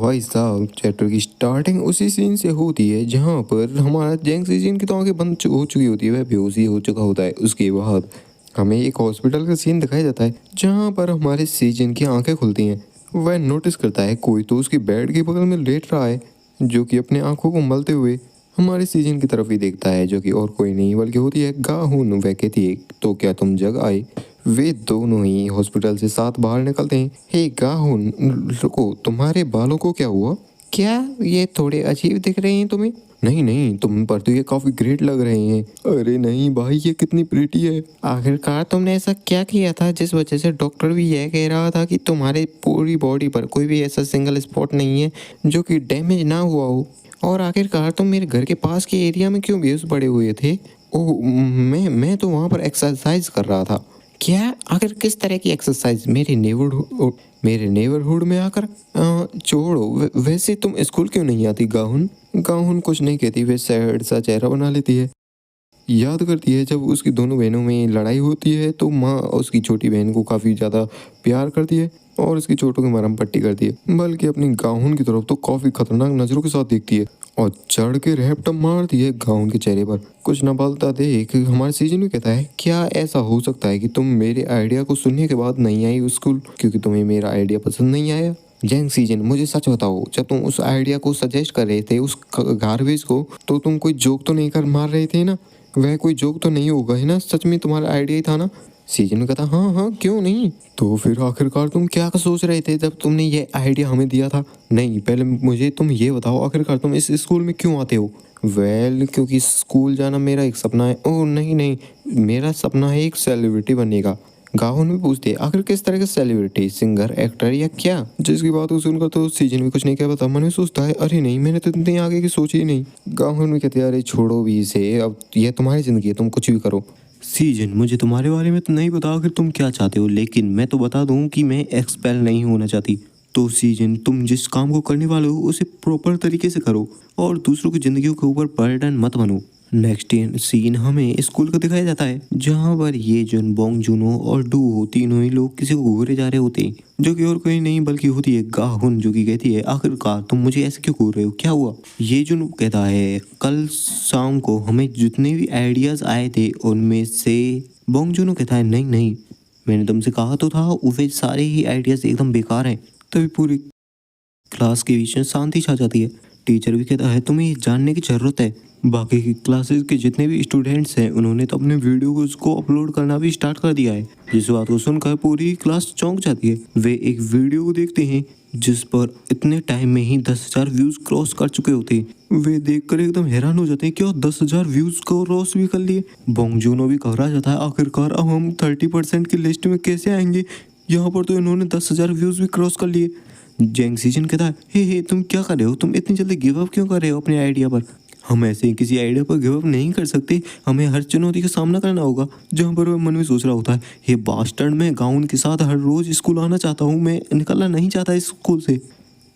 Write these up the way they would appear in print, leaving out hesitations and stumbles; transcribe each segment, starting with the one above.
भाई साहब चैप्टर की स्टार्टिंग उसी सीन से होती है जहाँ पर हमारा जैंग सीजन की तो आंखें बंद हो चुकी होती है, वह बेहोशी हो चुका होता है। उसके बाद हमें एक हॉस्पिटल का सीन दिखाया जाता है जहाँ पर हमारे सीजन की आंखें खुलती हैं। वह नोटिस करता है कोई तो उसकी बेड के बगल में लेट रहा है, जो कि अपने आंखों को मलते हुए हमारे सीजन की तरफ ही देखता है, जो कि और कोई नहीं बल्कि होती है गाहुन। वह कहती है तो क्या तुम जग आए। वे दोनों ही हॉस्पिटल से साथ बाहर निकलते हैं। हे गाहुन, रुको, तुम्हारे बालों को क्या हुआ? क्या ये थोड़े अजीब दिख रहे हैं तुम्हें? नहीं नहीं, तुम पर तो ये काफी ग्रेट लग रहे हैं। अरे नहीं भाई, ये कितनी प्रीटी है। आखिरकार तुमने ऐसा क्या किया था जिस वजह से डॉक्टर भी यह कह रहा था कि तुम्हारे पूरी बॉडी पर कोई भी ऐसा सिंगल स्पॉट नहीं है जो कि डैमेज ना हुआ हो? और आखिरकार तुम मेरे घर के पास के एरिया में क्यों बेहोश पड़े हुए थे? ओह, मैं तो वहाँ पर एक्सरसाइज कर रहा था। क्या? आखिर किस तरह की एक्सरसाइज? मेरे नेबरहुड में आकर? छोड़ो, वैसे तुम स्कूल क्यों नहीं आती गाहुन? गाहुन कुछ नहीं कहती, वे सैड सा चेहरा बना लेती है। याद करती है जब उसकी दोनों बहनों में लड़ाई होती है तो माँ उसकी छोटी बहन को काफ़ी ज़्यादा प्यार करती है और उसकी चोटों की मरहम पट्टी करती है, बल्कि अपनी गाहुन की तरफ तो काफ़ी खतरनाक नज़रों के साथ देखती है और चढ़ के रैपटप मारती है गाउन के चेहरे पर। कुछ न बोलता देख हमारे सीजन भी कहता है, क्या ऐसा हो सकता है कि तुम मेरे आइडिया को सुनने के बाद नहीं आई स्कूल क्योंकि तुम्हें मेरा आइडिया पसंद नहीं आया? जैंग सीजन, मुझे सच बताओ, जब तुम उस आइडिया को सजेस्ट कर रहे थे, उस गार्बेज को, तो तुम कोई जोक तो नहीं कर मार रहे थे ना? वह कोई जोक तो नहीं होगा है ना? सच में तुम्हारा आइडिया ही था ना? सीजन में कहता, हाँ हाँ, क्यों नहीं। तो फिर आखिरकार तुम क्या सोच रहे थे जब तुमने ये आइडिया हमें दिया था? नहीं, पहले मुझे तुम ये बताओ, आखिरकार तुम इस स्कूल में क्यों आते हो? वेल, क्योंकि स्कूल जाना मेरा एक सपना है। ओह नहीं नहीं, मेरा सपना है एक सेलिब्रिटी बनने का। गाहुन भी पूछते हैं, आखिर किस तरह के सेलिब्रिटी? सिंगर, एक्टर या क्या? जिसकी बात हो सुनकर तो सीजन भी कुछ नहीं कह पाता। मन में सोचता है, अरे नहीं, मैंने तो इतने आगे की सोची ही नहीं। गाहुन भी कहते हैं, अरे छोड़ो भी इसे, अब यह तुम्हारी जिंदगी है, तुम कुछ भी करो। सीजन, मुझे तुम्हारे बारे में तो नहीं पता आखिर तुम क्या चाहते हो, लेकिन मैं तो बता दूं कि मैं एक्सपेल नहीं होना चाहती। तो सीजन, तुम जिस काम को करने वाले हो उसे प्रॉपर तरीके से करो और दूसरों की जिंदगियों के ऊपर बर्डन मत बनो। नेक्स्ट सीन हमें स्कूल का दिखाया जाता है जहाँ पर ये जुन, बोंग जुनो और डू हो, तीनों ही लोग किसी को घूरे जा रहे होते हैं, जो कि और कोई नहीं बल्कि होती है गाहुन, जो कि कहती है, आखिरकार तुम मुझे ऐसे क्यों घूर रहे हो, क्या हुआ? ये जुन कहता है, कल शाम को हमें जितने भी आइडियाज आए थे उनमें से। बोंग जुनो कहता है, नहीं नहीं, मैंने तुमसे कहा तो था वे सारे ही आइडियाज एकदम बेकार हैं। तभी पूरी क्लास के बीच में शांति छा जाती है। टीचर भी कहता है, तुम्हें ये जानने की जरूरत है, बाकी की क्लासेस के जितने भी स्टूडेंट्स हैं उन्होंने तो अपने वीडियो को अपलोड करना भी स्टार्ट कर दिया है। जिस बात को सुनकर पूरी क्लास चौंक जाती है। वे एक वीडियो को देखते हैं जिस पर इतने टाइम में ही 10,000 व्यूज क्रॉस कर चुके होते हैं। वे देखकर एकदम हैरान हो जाते हैं, क्या 10,000 व्यूज को क्रॉस भी कर लिए? बोंग जूनो भी घबरा जाता है, आखिरकार अब हम 30% की लिस्ट में कैसे आएंगे? यहाँ पर तो इन्होंने 10,000 व्यूज भी क्रॉस कर लिए। जैंग सीजन कहता है, हे तुम क्या कर रहे हो? तुम इतनी जल्दी गिव अप क्यों कर रहे हो अपने आइडिया पर? हम ऐसे ही किसी आइडिया पर गिव अप नहीं कर सकते, हमें हर चुनौती का सामना करना होगा। जहाँ पर वह मन में सोच रहा होता है, ये बास्टर्ड, मैं गाउन के साथ हर रोज स्कूल आना चाहता हूँ, मैं निकलना नहीं चाहता इस स्कूल से।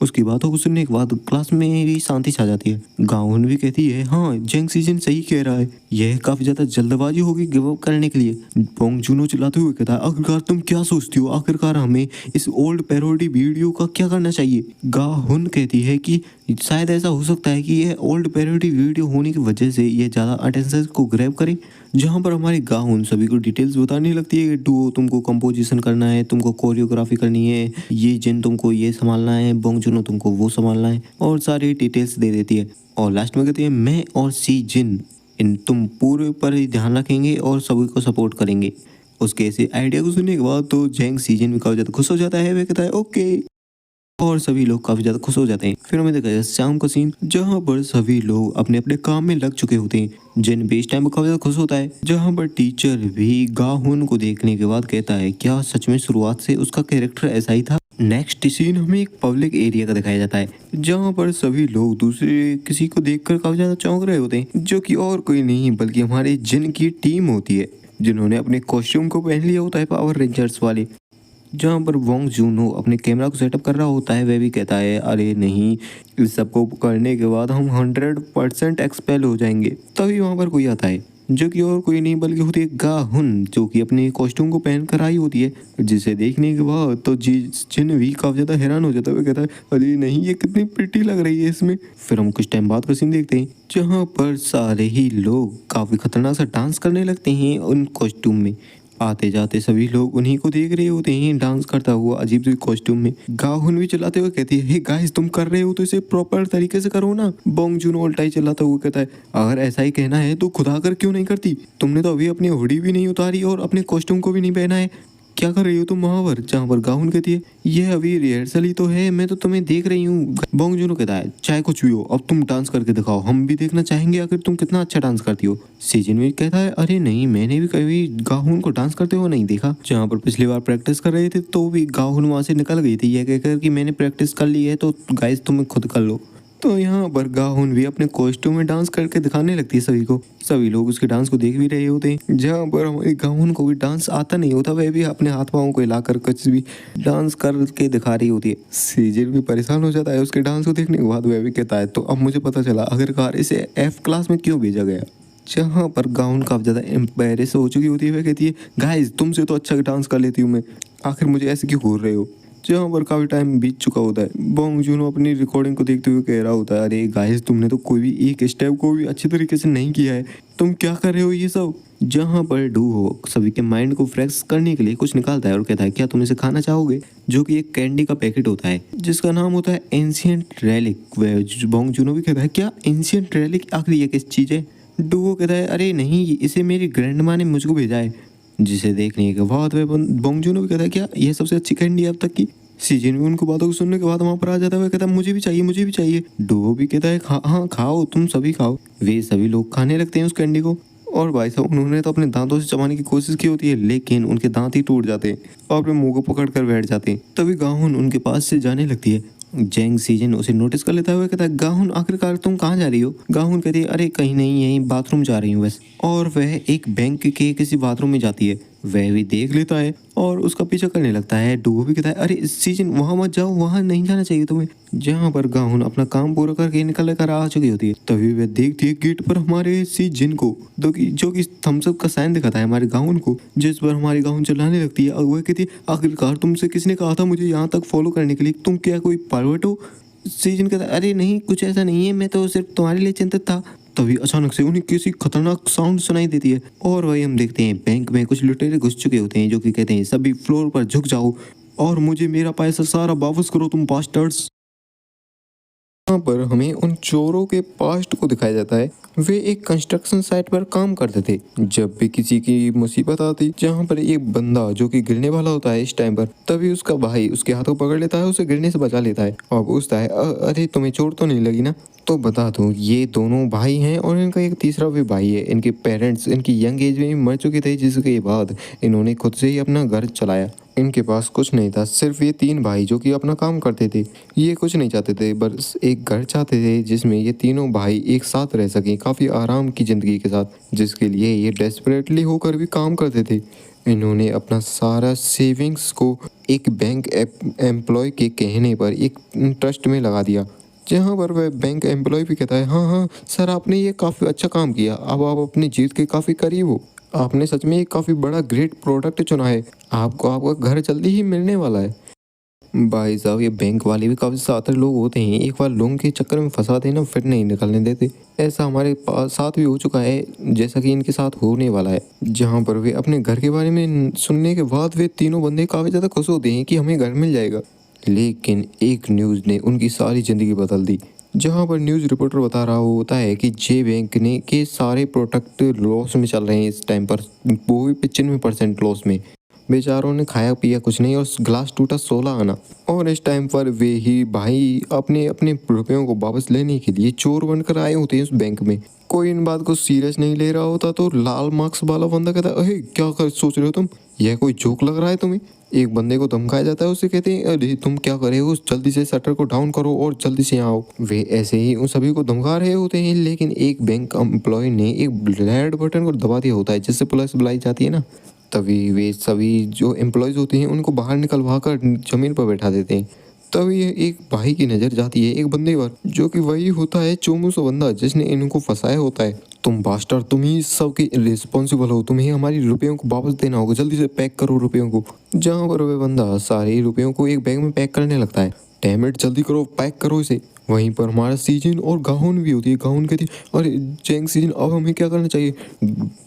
उसकी बातों को सुनने के बाद क्लास में भी शांति छा जाती है। गाउन भी कहती है, हाँ जैंग सीजन सही कह रहा है, यह काफी ज्यादा जल्दबाजी होगी गिव अप करने के लिए। बोंग जूनो चिल्लाते हुए कहता है, आखिरकार तुम क्या सोचती हो? आखिरकार हमें इस ओल्ड पैरोडी वीडियो का क्या करना चाहिए? गाहुन कहती है कि शायद ऐसा हो सकता है कि यह ओल्ड पैरोडी वीडियो होने की वजह से यह ज़्यादा अटेंशन को ग्रैब करे। जहाँ पर हमारी गाहुन सभी को डिटेल्स बताने लगती है कि डुओ, तुमको कंपोजिशन करना है, तुमको कोरियोग्राफी करनी है, ये जिन तुमको ये संभालना है, बोंग जुनो तुमको वो संभालना है, और सारी डिटेल्स दे देती है। और लास्ट में कहती है, मैं और सी जिन इन तुम पूरे पर ही ध्यान रखेंगे और सभी को सपोर्ट करेंगे। उसके ऐसे आइडिया को सुनने के बाद तो जैंग सीजन भी काफ़ी ज़्यादा खुश हो जाता है। वह कहता है, ओके, और सभी लोग काफी ज्यादा खुश हो जाते हैं। फिर हमें देखा जाए शाम का सीन जहाँ पर सभी लोग अपने अपने काम में लग चुके होते हैं। जिन भी इस टाइम पर काफी ज्यादा खुश होता है, जहाँ पर टीचर भी गाहुन को देखने के बाद कहता है, क्या सच में शुरुआत से उसका कैरेक्टर ऐसा ही था? नेक्स्ट सीन हमें एक पब्लिक एरिया का दिखाया जाता है जहाँ पर सभी लोग दूसरे किसी को देखकर काफी ज्यादा चौंक रहे होते हैं, जो कि और कोई नहीं बल्कि हमारे जिन की टीम होती है, जिन्होंने अपने कॉस्ट्यूम को पहन लिया होता है पावर रेंजर्स वाले। जहाँ पर वोंग जूनो अपने कैमरा को सेटअप कर रहा होता है, वह भी कहता है, अरे नहीं, इस सबको करने के बाद हम 100% एक्सपेल हो जाएंगे। तभी वहाँ पर कोई आता है जो कि और कोई नहीं बल्कि होती है गाहुन, जो कि अपने कॉस्ट्यूम को पहन कर आई होती है। जिसे देखने के बाद तो जी जिन भी काफी ज्यादा हैरान हो जाता है। वो कहता है अरे नहीं, ये कितनी प्रिटी लग रही है इसमें। फिर हम कुछ टाइम बाद का सीन देखते हैं जहाँ पर सारे ही लोग काफी खतरनाक सा डांस करने लगते हैं उन कॉस्ट्यूम में। आते जाते सभी लोग उन्हीं को देख रहे होते हैं डांस करता हुआ अजीब सी कॉस्ट्यूम में। गाहुन भी चिल्लाते हुए कहती है हे गाइस, तुम कर रहे हो तो इसे प्रॉपर तरीके से करो ना। बोंग जून उल्टा ही चिल्लाता हुआ कहता है अगर ऐसा ही कहना है तो खुद आकर क्यों नहीं करती? तुमने तो अभी अपनी हुडी भी नहीं उतारी और अपने कॉस्ट्यूम को भी नहीं पहना है। क्या कर रही हो तुम वहां पर? जहाँ पर गाहुन कहती है यह अभी रिहर्सल ही तो है, मैं तो तुम्हें देख रही हूँ। बोंग जून कहता है चाहे कुछ भी हो, अब तुम डांस करके दिखाओ, हम भी देखना चाहेंगे आखिर तुम कितना अच्छा डांस करती हो। सीजन भी कहता है अरे नहीं, मैंने भी कभी गाहुन को डांस करते हुए नहीं देखा। जहाँ पर पिछली बार प्रैक्टिस कर रहे थे तो भी गाहुन वहां से निकल गई थी यह कहकर कि मैंने प्रैक्टिस कर ली है तो गाइस तुम खुद कर लो। तो यहाँ पर गाहुन भी अपने कॉस्ट्यूम में डांस करके दिखाने लगती है सभी को। सभी लोग उसके डांस को देख भी रहे होते हैं। जहाँ पर हमारी गाहुन को भी डांस आता नहीं होता, वह भी अपने हाथ पाँव को हिलाकर कुछ भी डांस करके दिखा रही होती है। सीजन भी परेशान हो जाता है उसके डांस को देखने के बाद। वह भी कहता है तो अब मुझे पता चला आखिरकार इसे एफ क्लास में क्यों भेजा गया। जहाँ पर गाउन काफी ज्यादा एम्बेरस हो चुकी होती है। वह कहती है गाइस, तुमसे तो अच्छा डांस कर लेती हूँ मैं, आखिर मुझे ऐसे क्यों घूर रहे हो। जहाँ पर काफी टाइम बीत चुका होता है। बोंग जूनो अपनी रिकॉर्डिंग को देखते हुए कह रहा होता है अरे गाइस, तुमने तो कोई भी एक स्टेप को भी अच्छी तरीके से नहीं किया है, तुम क्या कर रहे हो ये सब। जहाँ पर डू हो सभी के माइंड को फ्रेश करने के लिए कुछ निकालता है और कहता है क्या तुम इसे खाना चाहोगे, जो कि एक कैंडी का पैकेट होता है जिसका नाम होता है एंशियंट रेलिक। बोंग जूनो भी कहता है क्या एंशियंट रेलिक, आखिर ये किस चीज है। डूओ कहता है अरे नहीं, इसे मेरी ग्रैंड माँ ने मुझको भेजा है। जिसे देखने के बाद वह बोंग जूनो भी कहता है क्या यह सबसे अच्छी कैंडी अब तक की। सीजन भी उनको बातों को सुनने के बाद वहां पर आ जाता है। वह कहता है मुझे भी चाहिए, मुझे भी चाहिए। डूओ भी कहता है हाँ खाओ, तुम सभी खाओ। वे सभी लोग खाने लगते हैं उस कैंडी को। और भाई साहब उन्होंने तो अपने दांतों से चबाने की कोशिश की होती है, लेकिन उनके दांत ही टूट जाते हैं और अपने मुंह को पकड़ कर बैठ जाते हैं। तभी गाहुन उनके पास से जाने लगती है। जैंग सीजन उसे नोटिस कर लेता है। वह कहता है गाहुन आखिरकार तुम कहाँ जा रही हो। गाहुन कहती है अरे कहीं नहीं, यहीं बाथरूम जा रही हूँ बस। और वह एक बैंक के किसी बाथरूम में जाती है। वह भी देख लेता है और उसका पीछा करने लगता है। डूओ भी कहता है अरे सीजन वहां मत जाओ, वहां नहीं जाना चाहिए तुम्हें। जहाँ पर गाहुन अपना काम पूरा करके निकल कर आ चुकी होती है तभी वह देखती है गेट पर हमारे सीजन को, जो कि थम्स अप का साइन दिखाता है हमारे गाहुन को। जिस पर हमारी गाहुन चलाने लगती है और वह कहती है आखिरकार तुमसे किसने कहा था मुझे यहाँ तक फॉलो करने के लिए, तुम क्या कोई पायलट हो। सीजन कहता है अरे नहीं, कुछ ऐसा नहीं है, मैं तो सिर्फ तुम्हारे लिए चिंतित था। तभी अचानक से उन्हें किसी खतरनाक साउंड सुनाई देती है और वही हम देखते हैं बैंक में कुछ लुटेरे घुस चुके होते हैं, जो कि कहते हैं सभी फ्लोर पर झुक जाओ और मुझे मेरा पैसा सारा वापस करो तुम बास्टर्ड्स। यहाँ पर हमें उन चोरों के पास्ट को दिखाया जाता है। वे एक कंस्ट्रक्शन साइट पर काम करते थे। जब भी किसी की मुसीबत आती, जहाँ पर एक बंदा जो कि गिरने वाला होता है इस टाइम पर, तभी उसका भाई उसके हाथों पकड़ लेता है, उसे गिरने से बचा लेता है और पूछता है अरे तुम्हें चोट तो नहीं लगी ना। तो बता दूं ये दोनों भाई हैं और इनका एक तीसरा भी भाई है। इनके पेरेंट्स इनकी यंग एज में ही मर चुके थे, जिसके बाद इन्होंने खुद से ही अपना घर चलाया। इनके पास कुछ नहीं था, सिर्फ ये तीन भाई जो कि अपना काम करते थे। ये कुछ नहीं चाहते थे, बस एक घर चाहते थे जिसमें ये तीनों भाई एक साथ रह सकें काफ़ी आराम की ज़िंदगी के साथ, जिसके लिए ये डेस्परेटली होकर भी काम करते थे। इन्होंने अपना सारा सेविंग्स को एक बैंक एम्प्लॉय के कहने पर एक ट्रस्ट में लगा दिया, जहाँ पर वह बैंक एम्प्लॉय भी कहता है हाँ हाँ सर, आपने ये काफ़ी अच्छा काम किया, अब आप अपनी जीत के काफ़ी करीब हो। आपने सच में एक काफ़ी बड़ा ग्रेट प्रोडक्ट चुना है, आपको आपका घर जल्दी ही मिलने वाला है। भाई साहब ये बैंक वाले भी काफ़ी सातर लोग होते हैं, एक बार लोन के चक्कर में फंसा देना फिर नहीं निकलने देते। ऐसा हमारे पास साथ भी हो चुका है, जैसा कि इनके साथ होने वाला है। जहाँ पर वे अपने घर के बारे में सुनने के बाद वे तीनों बंदे काफ़ी ज़्यादा खुश होते हैं कि हमें घर मिल जाएगा। लेकिन एक न्यूज़ ने उनकी सारी ज़िंदगी बदल दी। जहाँ पर न्यूज़ रिपोर्टर बता रहा होता है कि जे बैंक ने के सारे प्रोडक्ट लॉस में चल रहे हैं इस टाइम पर, वो भी 95% लॉस में। बेचारों ने खाया पिया कुछ नहीं और ग्लास टूटा 16 आना। और इस टाइम पर वे ही भाई अपने अपने रुपयों को वापस लेने के लिए चोर बनकर आए होते हैं उस बैंक में। कोई इन बात को सीरियस नहीं ले रहा होता तो लाल मार्क्स वाला बंदा कहता है अरे क्या कर सोच रहे हो तुम, यह कोई जोक लग रहा है तुम्हें। एक बंदे को धमकाया जाता है, उसे कहते हैं अरे तुम क्या कर रहे हो, जल्दी से शटर को डाउन करो और जल्दी से यहाँ आओ। वे ऐसे ही उन सभी को धमका रहे होते हैं, लेकिन एक बैंक एम्प्लॉय ने एक रेड बटन को दबा दिया होता है जिससे पुलिस बुलाई जाती है ना। तभी वे सभी जो एम्प्लॉयज़ होते हैं उनको बाहर निकलवा कर ज़मीन पर बैठा देते हैं। तभी एक भाई की नजर जाती है एक बंदे पर, जो कि वही होता है चोमू बंदा जिसने इनको फंसाया होता है। तुम बास्टर, तुम ही सबके रिस्पॉन्सिबल हो, तुम्हें हमारी रुपयों को वापस देना होगा, जल्दी से पैक करो रुपयों को। जहाँ पर वह बंदा सारे रुपयों को एक बैग में पैक करने लगता है। डैम इट, जल्दी करो, पैक करो इसे। वहीं पर हमारा सीजन और गाहुन भी होती है। गाहुन कहती है अरे जैंग सीजन, अब हमें क्या करना चाहिए?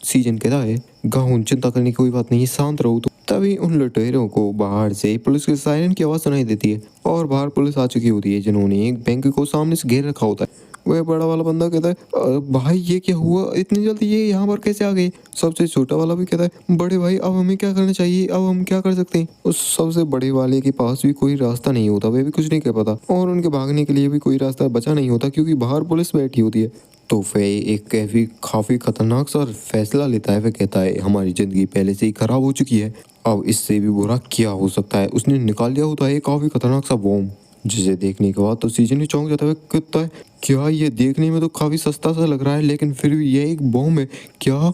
सीजन कहता है गाहुन चिंता करने की कोई बात नहीं, शांत रहो। तो तभी उन लुटेरों को बाहर से पुलिस के सायरन की आवाज़ सुनाई देती है और बाहर पुलिस आ चुकी होती है, जिन्होंने एक बैंक को सामने से घेर रखा होता है। वह बड़ा वाला बंदा कहता है भाई ये क्या हुआ, इतनी जल्दी ये यहाँ पर कैसे आ गए? सबसे छोटा वाला भी कहता है बड़े भाई अब हमें क्या करना चाहिए, अब हम क्या कर सकते हैं? उस सबसे बड़े वाले के पास भी कोई रास्ता नहीं होता, वह भी कुछ नहीं कह पाता और उनके भागने के लिए भी कोई रास्ता बचा नहीं होता, क्योंकि बाहर पुलिस बैठी होती है। तो वह एक काफी खतरनाक सा फैसला लेता है। वह कहता है हमारी जिंदगी पहले से ही खराब हो चुकी है, अब इससे भी बुरा क्या हो सकता है? उसने निकाल लिया होता है काफी खतरनाक सा बॉम्ब, जिसे देखने के बाद तो सीजन ही चौंक जाता है। कहता है क्या ये देखने में तो काफी सस्ता सा लग रहा है, लेकिन फिर भी यह एक बॉम्ब है। क्या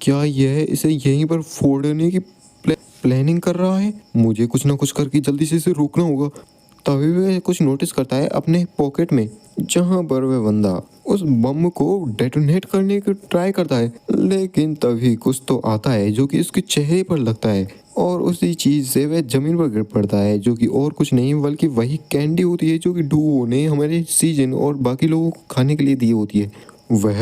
क्या यह इसे यहीं पर फोड़ने की प्लानिंग कर रहा है? मुझे कुछ ना कुछ करके जल्दी से इसे रोकना होगा। तभी वह कुछ नोटिस करता है अपने पॉकेट में, जहां पर वह बंदा उस बम को डेटोनेट करने की ट्राई करता है, लेकिन तभी कुछ तो आता है जो कि उसके चेहरे पर लगता है और उसी चीज से वह जमीन पर गिर पड़ता है, जो कि और कुछ नहीं बल्कि वही कैंडी होती है जो कि डुओ ने हमारे सीजन और बाकी लोगों को खाने के लिए दी होती है। वह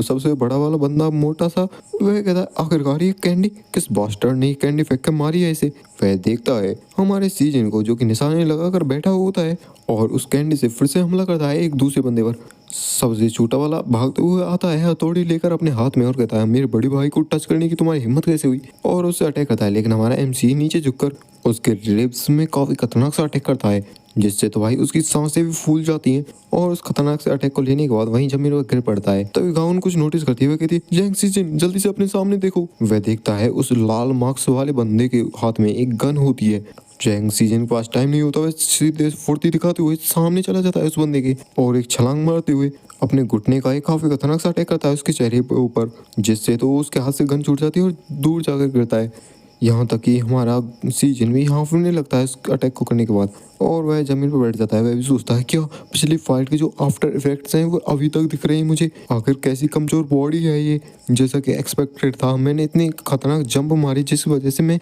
सबसे बड़ा वाला बंदा मोटा सा, वह कहता है आखिरकार ये कैंडी किस बास्टर्ड ने कैंडी फेंक कर मारी है इसे? वह देखता है हमारे सीजन को जो कि निशाने लगाकर बैठा होता है और उस कैंडी से फिर से हमला करता है एक दूसरे बंदे पर। सबसे छोटा वाला भागते हुए आता है हथौड़ी लेकर अपने हाथ में और कहता है मेरे बड़े भाई को टच करने की तुम्हारी हिम्मत कैसे हुई? और उससे अटैक करता है, लेकिन हमारा एमसी नीचे झुककर उसके रिब्स में काफी खतरनाक सा अटैक करता है, जिससे तो भाई उसकी सांसें भी फूल जाती हैं और उस खतरनाक से अटैक को लेने के बाद वहीं जमीन पर गिर पड़ता है। तभी गाउन कुछ नोटिस करती है, वह कहती है जैंग सीजन जल्दी से अपने सामने देखो। वह देखता है उस लाल मार्क्स वाले बंदे के हाथ में एक गन होती है। जैंग सीजन के पास टाइम नहीं होता, वह सीधे फुर्ती दिखाते हुए सामने चला जाता है उस बंदे के और एक छलांग मारते हुए अपने घुटने का एक काफी खतरनाक सा अटैक करता है उसके चेहरे के ऊपर, जिससे तो उसके हाथ से गन छूट जाती है और दूर जाकर गिरता है। यहाँ तक कि हमारा सीजन भी हाफने लगता है इस अटैक को करने के बाद और वह जमीन पर बैठ जाता है। वह भी सोचता है क्या पिछली फाइट के जो आफ्टर इफेक्ट्स हैं वो अभी तक दिख रहे हैं मुझे? आखिर कैसी कमजोर बॉडी है ये, जैसा कि एक्सपेक्टेड था। मैंने इतनी खतरनाक जंप मारी जिस वजह से मैं,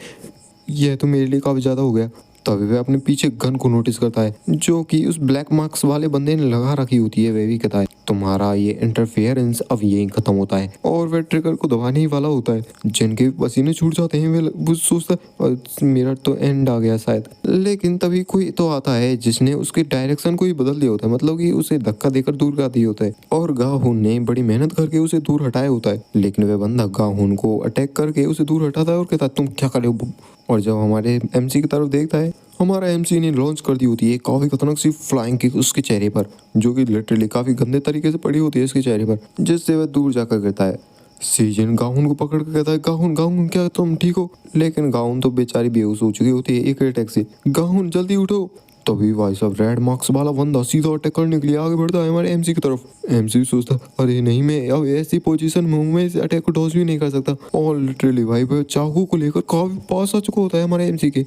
यह तो मेरे लिए काफ़ी ज़्यादा हो गया। तभी वह अपने पीछे गन को नोटिस करता है जो कि उस ब्लैक मार्क्स वाले बंदे ने लगा रखी होती है। वह भी कहता है तुम्हारा ये इंटरफेरेंस अब यहीं खत्म होता है और वह ट्रिगर को दबाने ही वाला होता है। जिनके पसीने छूट जाते हैं वो सोचता है मेरा तो एंड आ गया शायद, लेकिन तभी कोई तो आता है जिसने उसके डायरेक्शन को ही बदल दिया होता है, मतलब कि उसे धक्का देकर दूर कर दिया होता है और गाहुन ने बड़ी मेहनत करके उसे दूर हटाया होता है। लेकिन वह बंदा गाहुन को अटैक करके उसे दूर हटाता है और कहता है तुम क्या कर रहे हो? और जब हमारे एमसी की तरफ देखता है, हमारा एमसी ने लॉन्च कर दी होती है काफ़ी खतरनाक सी फ्लाइंग किक उसके चेहरे पर, जो कि लिटरली काफ़ी गंदे तरीके से पड़ी होती है इसके चेहरे पर, जिससे वह दूर जाकर गिरता है। सीजन गाउन को पकड़ कर कहता है गाउन गाउन क्या तुम ठीक हो? लेकिन गाउन तो बेचारी बेहोश हो चुकी होती है एक अटैक से। गाउन जल्दी उठो। तभी भाई साहब रेड मार्क्स वाला बंदा सीधा अटैक करने के लिए आगे बढ़ता है हमारे एमसी की तरफ। एमसी सोचता है अरे नहीं, मैं अब ऐसी पोजीशन में हूँ, मैं इस अटैक को डॉज भी नहीं कर सकता और लिटरली भाई वह चाकू को लेकर काफी पास आ चुका होता है हमारे एमसी के।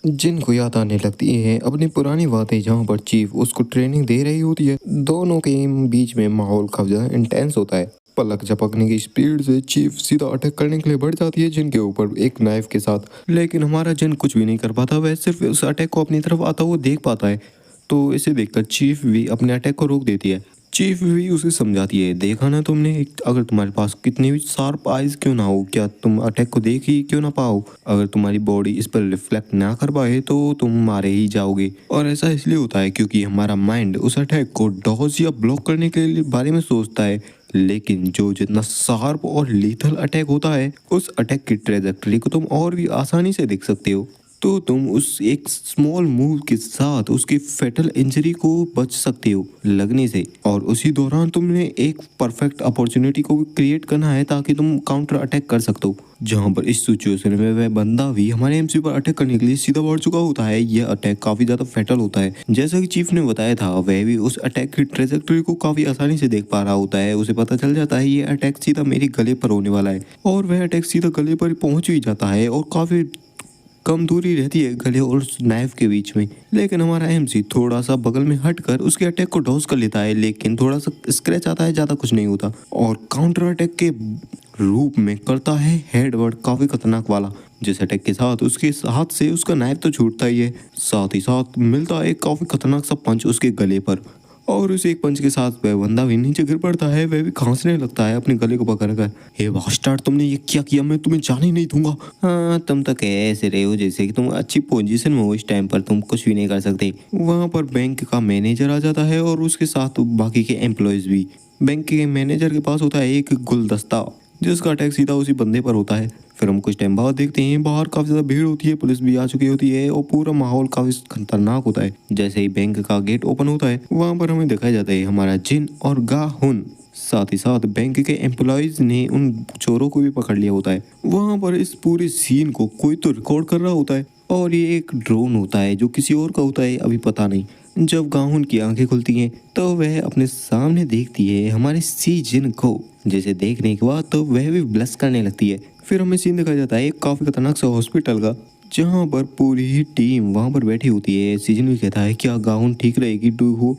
जिनको याद आने लगती है अपनी पुरानी बातें, जहाँ पर चीफ उसको ट्रेनिंग दे रही होती है। दोनों के बीच में माहौल काफी ज्यादा इंटेंस होता है। पलक झपकने की स्पीड से चीफ सीधा अटैक करने के लिए बढ़ जाती है जिन के ऊपर एक नाइफ के साथ, लेकिन हमारा जिन कुछ भी नहीं कर पाता, वह सिर्फ उस अटैक को अपनी तरफ आता हुआ देख पाता है। तो इसे देखकर चीफ भी अपने अटैक को रोक देती है। चीफ भी उसे समझाती है देखा ना तुमने, अगर तुम्हारे पास कितनी भी शार्प आइज क्यों ना हो, क्या तुम अटैक को देख ही क्यों ना पाओ? अगर तुम्हारी बॉडी इस पर रिफ्लेक्ट ना कर पाए तो तुम मारे ही जाओगे। और ऐसा इसलिए होता है क्योंकि हमारा माइंड उस अटैक को डॉज या ब्लॉक करने के बारे में सोचता है, लेकिन जो जितना शार्प और लीथल अटैक होता है उस अटैक की ट्रेजेक्टरी को तुम और भी आसानी से देख सकते हो। तो तुम उस एक स्मॉल मूव के साथ उसकी फेटल इंजरी को बच सकते हो लगने से, और उसी दौरान तुमने एक परफेक्ट अपॉर्चुनिटी को क्रिएट करना है ताकि तुम काउंटर अटैक कर सकते हो। जहां पर इस सिचुएशन में वह बंदा भी हमारे एमसी पर अटैक करने के लिए सीधा बढ़ चुका होता है। यह अटैक काफी ज्यादा फेटल होता है, जैसा कि चीफ ने बताया था। वह भी उस अटैक की ट्रेजेक्टरी को काफी आसानी से देख पा रहा होता है। उसे पता चल जाता है ये अटैक सीधा मेरे गले पर होने वाला है, और वह अटैक सीधा गले पर पहुंच भी जाता है और काफी कम दूरी रहती है गले और उस नाइफ के बीच में, लेकिन हमारा एमसी थोड़ा सा बगल में हटकर उसके अटैक को डॉज कर लेता है, लेकिन थोड़ा सा स्क्रैच आता है, ज़्यादा कुछ नहीं होता, और काउंटर अटैक के रूप में करता है हेडबट काफ़ी खतरनाक वाला, जिस अटैक के साथ उसके हाथ से उसका नाइफ तो छूटता ही है, साथ ही साथ मिलता है काफ़ी खतरनाक सा पंच उसके गले पर, और उस एक पंच के साथ वह बंदा भी नीचे गिर पड़ता है, वह भी खांसने लगता है अपने गले को पकड़कर। हे बास्टर्ड, तुमने ये क्या किया, मैं तुम्हें जाने ही नहीं दूंगा। हाँ, तुम तो कैसे रहे हो जैसे कि तुम अच्छी पोजीशन में हो, इस टाइम पर तुम कुछ भी नहीं कर सकते। वहाँ पर बैंक का मैनेजर आ जाता है और उसके साथ बाकी के एम्प्लॉयज भी। बैंक के मैनेजर के पास होता है एक गुलदस्ता, जिसका अटैक सीधा उसी बंदे पर होता है। फिर हम कुछ टाइम बाद देखते हैं बाहर काफी ज्यादा भीड़ होती है, पुलिस भी आ चुकी होती है और पूरा माहौल काफी खतरनाक होता है। जैसे ही बैंक का गेट ओपन होता है, वहाँ पर हमें दिखाया जाता है हमारा जिन और गाहुन, साथ ही साथ बैंक के एम्प्लॉयज ने उन चोरों को भी पकड़ लिया होता है। वहाँ पर इस पूरे सीन को कोई तो रिकॉर्ड कर रहा होता है, और ये एक ड्रोन होता है जो किसी और का होता है, अभी पता नहीं। जब गाहुन की आंखें खुलती हैं तो वह अपने सामने देखती है हमारे सी जिन को, जिसे देखने के बाद तो वह भी ब्लश करने लगती है। फिर हमें सीन दिखाया जाता है एक काफी खतरनाक सा हॉस्पिटल का, जहाँ पर पूरी ही टीम वहाँ पर बैठी होती है। सीजन भी कहता है क्या गाउन ठीक रहेगी, डू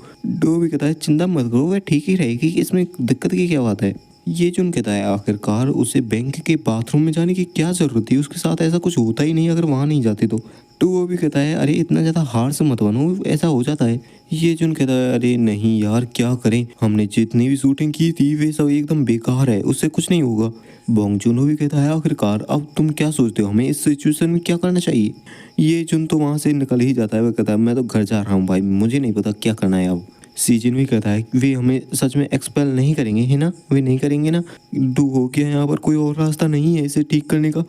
भी कहता है चिंता मत करो, वह ठीक ही रहेगी, इसमें दिक्कत की क्या बात है। ये जुन कहता है आखिरकार उसे बैंक के बाथरूम में जाने की क्या जरूरत थी, उसके साथ ऐसा कुछ होता ही नहीं अगर वहाँ नहीं जाते तो। वो भी कहता है अरे इतना ज़्यादा हार से मत बनो, ऐसा हो जाता है। ये जुन कहता है अरे नहीं यार क्या करें, हमने जितनी भी शूटिंग की थी वे सब एकदम बेकार है, उससे कुछ नहीं होगा। बोंग जुनो भी कहता है आखिरकार अब तुम क्या सोचते हो, हमें इस सिचुएशन में क्या करना चाहिए। ये जुन तो वहाँ से निकल ही जाता है, वह कहता है मैं तो घर जा रहा हूँ भाई, मुझे नहीं पता क्या करना है अब। सीजन भी कहता है वे हमें सच में एक्सपेल नहीं करेंगे है ना, वे नहीं करेंगे ना। डूहो क्या यहाँ पर कोई और रास्ता नहीं है इसे ठीक करने का।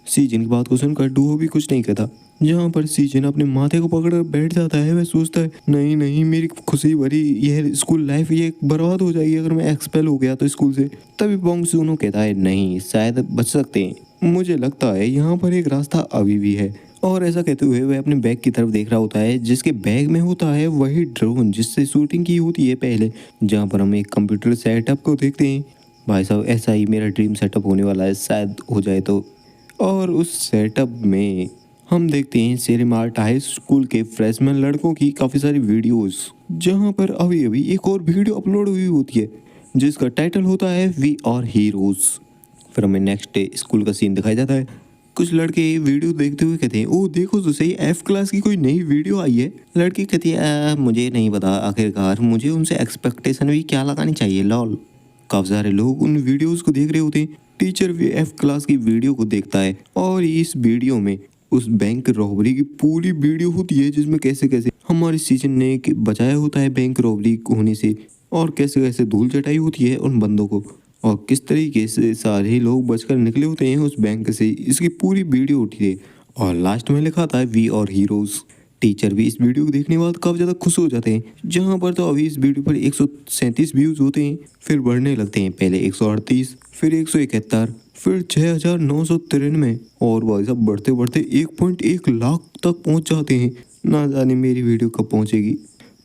सीजन की बात को सुनकर डूहो भी कुछ नहीं कहता। जहाँ पर सीजन अपने माथे को पकड़ बैठ जाता है, वह सोचता है नहीं नहीं मेरी खुशी भरी यह स्कूल लाइफ ये बर्बाद हो जाएगी अगर मैं एक्सपेल हो गया तो स्कूल से। तभी बोंग जूनो कहता है नहीं शायद बच सकते हैं, मुझे लगता है यहाँ पर एक रास्ता अभी भी है। और ऐसा कहते हुए वह अपने बैग की तरफ देख रहा होता है, जिसके बैग में होता है वही ड्रोन जिससे शूटिंग की होती है पहले। जहाँ पर हम एक कंप्यूटर सेटअप को देखते हैं। भाई साहब ऐसा ही मेरा ड्रीम सेटअप होने वाला है, शायद हो जाए तो। और उस सेटअप में हम देखते हैं सेरेमार्ट हाई स्कूल के फ्रेशमैन लड़कों की काफ़ी सारी वीडियोस, जहाँ पर अभी अभी एक और वीडियो अपलोड हुई होती है जिसका टाइटल होता है वी आर हीरोज। फिर हमें नेक्स्ट डे स्कूल का सीन दिखाया जाता है। कुछ लड़के वीडियो देखते हुए कहते हैं ओ देखो तो सही एफ क्लास की कोई नई वीडियो आई है। लड़की कहती है मुझे नहीं पता, आखिरकार मुझे उनसे एक्सपेक्टेशन भी क्या लगानी चाहिए लॉल। काफ़ी सारे लोग उन वीडियोस को देख रहे होते हैं। टीचर भी एफ क्लास की वीडियो को देखता है, और इस वीडियो में उस बैंक रॉबरी की पूरी वीडियो होती है, जिसमें कैसे कैसे हमारे सीजन ने बचाया होता है बैंक रॉबरी होने से, और कैसे कैसे धूल चटाई होती है उन बंदों को, और किस तरीके से सारे लोग बचकर निकले होते हैं उस बैंक से। इसकी पूरी वीडियो उठी है, और लास्ट में लिखा था वी आर हीरोज। टीचर भी इस वीडियो को देखने के बाद काफ़ी ज़्यादा खुश हो जाते हैं। जहाँ पर तो अभी इस वीडियो पर 137 व्यूज़ होते हैं, फिर बढ़ने लगते हैं, पहले 138, फिर 171, फिर 6993, और भाई साहब बढ़ते बढ़ते 1.1 लाख तक पहुँच जाते हैं। ना जाने मेरी वीडियो कब पहुँचेगी।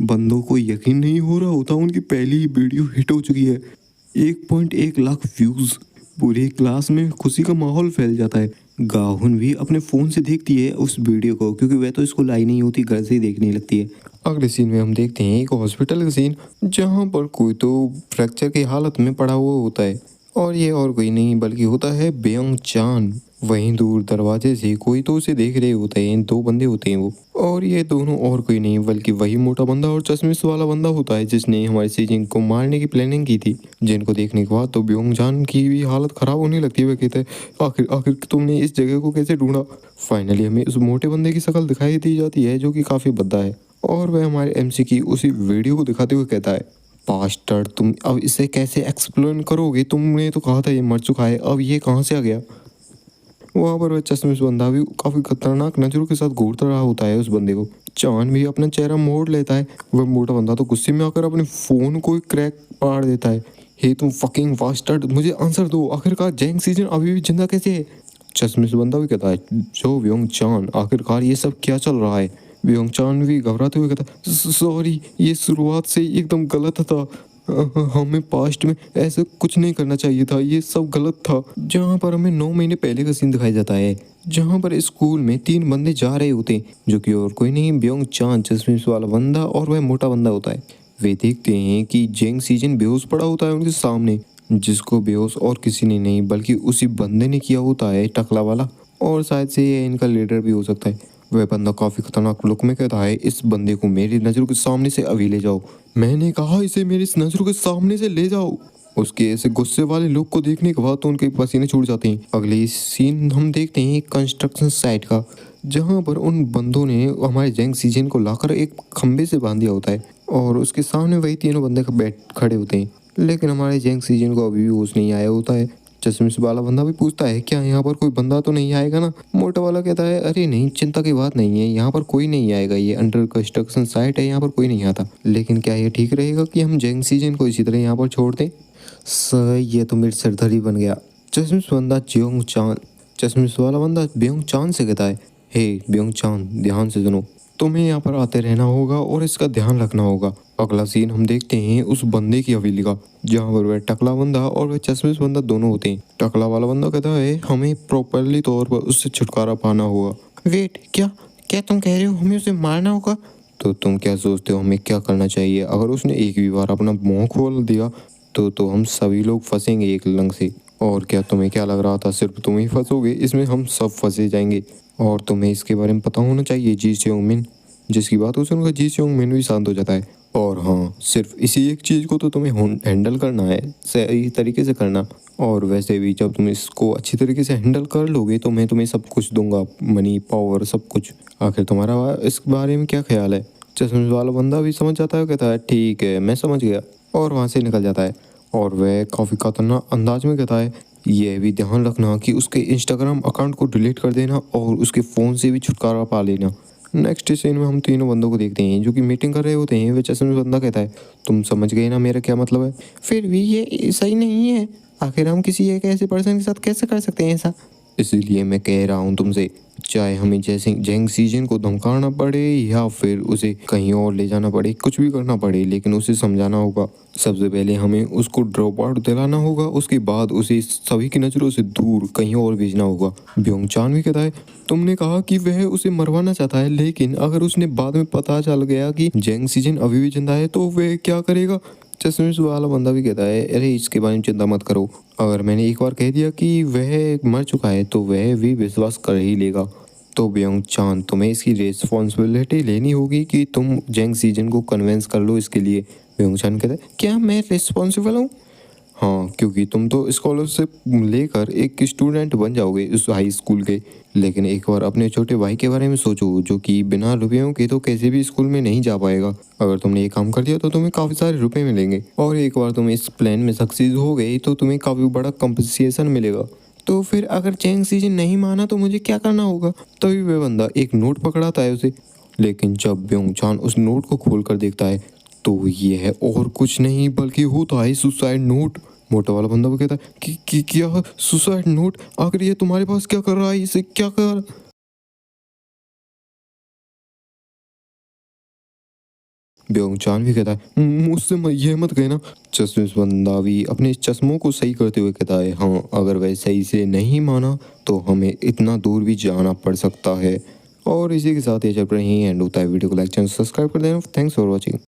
बंदों को यकीन नहीं हो रहा होता उनकी पहली ही वीडियो हिट हो चुकी है। 1.1 लाख व्यूज़, पूरी क्लास में खुशी का माहौल फैल जाता है। गाहुन भी अपने फ़ोन से देखती है उस वीडियो को, क्योंकि वह तो स्कूल आई नहीं होती, घर से ही देखने लगती है। अगले सीन में हम देखते हैं एक हॉस्पिटल का सीन, जहाँ पर कोई तो फ्रैक्चर की हालत में पड़ा हुआ होता है, और ये और कोई नहीं बल्कि होता है बेयंग चान। वहीं दूर दरवाजे से कोई तो उसे देख रहे होते हैं, दो बंदे होते हैं वो, और ये दोनों और कोई नहीं बल्कि वही मोटा बंदा और चश्मिश वाला बंदा होता है जिसने हमारे सीजन को मारने की प्लानिंग की थी। जिनको देखने के बाद तो ब्योंग जान की भी हालत खराब होने लगती है। वह कहता है आखिर आखिर तुमने इस जगह को कैसे ढूंढा। फाइनली हमें उस मोटे बंदे की शक्ल दिखाई दी जाती है जो कि काफ़ी भद्दा है, और वह हमारे एमसी की उसी वीडियो को दिखाते हुए कहता है पास्टर्ड तुम अब इसे कैसे एक्सप्लेन करोगे, तुमने तो कहा था ये मर चुका है, अब ये कहाँ से आ गया। वहाँ पर वह चश्मिश बंदा भी काफ़ी खतरनाक नज़रों के साथ घूरता रहा होता है उस बंदे को। चांद भी अपना चेहरा मोड़ लेता है। वह मोटा बंदा तो गुस्से में आकर अपने फ़ोन को क्रैक पाड़ देता है। हे तुम फकिंग बास्टर्ड, मुझे आंसर दो, आखिरकार जैंग सीजन अभी भी जिंदा कैसे है। चश्मिश बंदा भी कहता है जो व्योंग चान आखिरकार ये सब क्या चल रहा है। व्योंग चान भी घबराते हुए कहता है सॉरी ये शुरुआत से ही एकदम गलत था, हमें पास्ट में ऐसा कुछ नहीं करना चाहिए था, ये सब गलत था। जहाँ पर हमें 9 महीने पहले का सीन दिखाया जाता है, जहाँ पर स्कूल में 3 बंदे जा रहे होते हैं, जो कि और कोई नहीं ब्योंग चान चश्मिश वाला बंदा और वह मोटा बंदा होता है। वे देखते हैं कि जेंग सीजन बेहोश पड़ा होता है उनके सामने, जिसको बेहोश और किसी ने नहीं बल्कि उसी बंदे ने किया होता है, टकला वाला। और शायद से ये इनका लीडर भी हो सकता है। वह बंदा काफी खतरनाक लुक में कहता है, इस बंदे को मेरी नजरों के सामने से अभी ले जाओ। मैंने कहा इसे मेरी नजरों के सामने से ले जाओ। उसके ऐसे गुस्से वाले लुक को देखने के बाद तो उनके पसीने छूट जाते हैं। अगले सीन हम देखते हैं एक कंस्ट्रक्शन साइट का, जहां पर उन बंदों ने हमारे जैंग सीजन को लाकर एक खंबे से बांध दिया होता है और उसके सामने वही तीनों बंदे बैठ खड़े होते हैं। लेकिन हमारे जैंग सीजन को अभी भी होश नहीं आया होता है। चश्मिश वाला बंदा भी पूछता है, क्या यहाँ पर कोई बंदा तो नहीं आएगा ना? मोटा वाला कहता है, अरे नहीं, चिंता की बात नहीं है, यहाँ पर कोई नहीं आएगा, ये अंडर कंस्ट्रक्शन साइट है, यहाँ पर कोई नहीं आता। लेकिन क्या ये ठीक रहेगा कि हम जैंग सीजन को इसी तरह यहाँ पर छोड़ दें? सर ये तो मेरी सरदर्दी बन गया। चश्मिश बंदा जियोंग चान चश्मिश वाला बंदा ब्योंग चान से कहता है, हे ब्योंग चान, ध्यान से सुनो, तुम्हें यहाँ पर आते रहना होगा और इसका ध्यान रखना होगा। अगला सीन हम देखते हैं उस बंदे की हवेली का, जहाँ पर वह टकला बंदा और वह चश्मिश बंदा दोनों होते हैं। टकला वाला बंदा कहता है, हमें प्रॉपरली तौर पर उससे छुटकारा पाना होगा। वेट, क्या क्या तुम कह रहे हो हमें उसे मारना होगा? तो तुम क्या सोचते हो हमें क्या करना चाहिए? अगर उसने एक भी बार अपना मुंह खोल दिया तो हम सभी लोग फंसेंगे एक लंग से। और क्या तुम्हें क्या लग रहा था सिर्फ तुम ही फंसोगे? इसमें हम सब फंसे जाएंगे। और तुम्हें इसके बारे में पता होना चाहिए जी सेओंग मिन। जिसकी बात हो सुनकर जी सेओंग मिन भी शांत हो जाता है। और हाँ, सिर्फ इसी एक चीज़ को तो तुम्हें हैंडल करना है, सही तरीके से करना। और वैसे भी जब तुम इसको अच्छी तरीके से हैंडल कर लोगे तो मैं तुम्हें सब कुछ दूंगा, मनी पावर सब कुछ। आखिर तुम्हारा इस बारे में क्या ख्याल है? चश्मे वाला बंदा भी समझ जाता है, कहता है ठीक है मैं समझ गया, और वहाँ से निकल जाता है। और वह काफ़ी खतरनाक अंदाज में कहता है, यह भी ध्यान रखना कि उसके इंस्टाग्राम अकाउंट को डिलीट कर देना और उसके फ़ोन से भी छुटकारा पा लेना। नेक्स्ट सीन में हम तीनों बंदों को देखते हैं जो कि मीटिंग कर रहे होते हैं। वह चश्मे बंदा कहता है, तुम समझ गए ना मेरा क्या मतलब है? फिर भी ये सही नहीं है, आखिर हम किसी एक ऐसे पर्सन के साथ कैसे कर सकते हैं ऐसा? इसीलिए मैं कह रहा हूँ तुमसे, चाहे हमें जैसे जैंग सीजन को धमकाना पड़े या फिर उसे कहीं और ले जाना पड़े, कुछ भी करना पड़े, लेकिन उसे समझाना होगा। सबसे पहले हमें उसको ड्रॉप आउट दिलाना होगा, उसके बाद उसे सभी की नज़रों से दूर कहीं और भेजना होगा। ब्योंग चान भी कहता है, तुमने कहा कि वह उसे मरवाना चाहता है, लेकिन अगर उसने बाद में पता चल गया कि जैंग सीजन अभी भी जिंदा है तो वह क्या करेगा? चश्मिश वाला बंदा भी कहता है, अरे इसके बारे में चिंता मत करो, अगर मैंने एक बार कह दिया कि वह मर चुका है तो वह भी विश्वास कर ही लेगा। तो ब्योंग चान, तुम्हें इसकी रिस्पॉन्सिबिलिटी लेनी होगी कि तुम जैंग सीजन को कन्विंस कर लो इसके लिए। ब्योंग चान कहता है, क्या मैं रिस्पॉन्सिबल हूँ? हाँ, क्योंकि तुम तो स्कॉलरशिप लेकर एक स्टूडेंट बन जाओगे उस हाई स्कूल के। लेकिन एक बार अपने छोटे भाई के बारे में सोचो, जो कि बिना रुपयों के तो कैसे भी स्कूल में नहीं जा पाएगा। अगर तुमने ये काम कर दिया तो तुम्हें काफ़ी सारे रुपए मिलेंगे, और एक बार तुम इस प्लान में सक्सीड हो गई तो तुम्हें काफ़ी बड़ा कंपनसेशन मिलेगा। तो फिर अगर चैंग सीजन नहीं माना तो मुझे क्या करना होगा? तभी वह बंदा एक नोट पकड़ाता है उसे। लेकिन जब ब्योंग चान उस नोट को खोल कर देखता है तो ये है और कुछ नहीं बल्कि होता है सुसाइड नोट। मोटा वाला बंदा वो कहता है कि क्या सुसाइड नोट? आखिर ये तुम्हारे पास क्या कर रहा है? इसे क्या कर? ब्योंग चान भी कहता है, मुझसे ये मत कहना। चश्मिश बंदा भी अपने चश्मों को सही करते हुए कहता है, हाँ, अगर वह सही से नहीं माना तो हमें इतना दूर भी जाना पड़ सकता है। और इसी के साथ ये चैप्टर यहीं एंड होता है। वीडियो को लाइक चैनल सब्सक्राइब कर देना। Thanks for watching.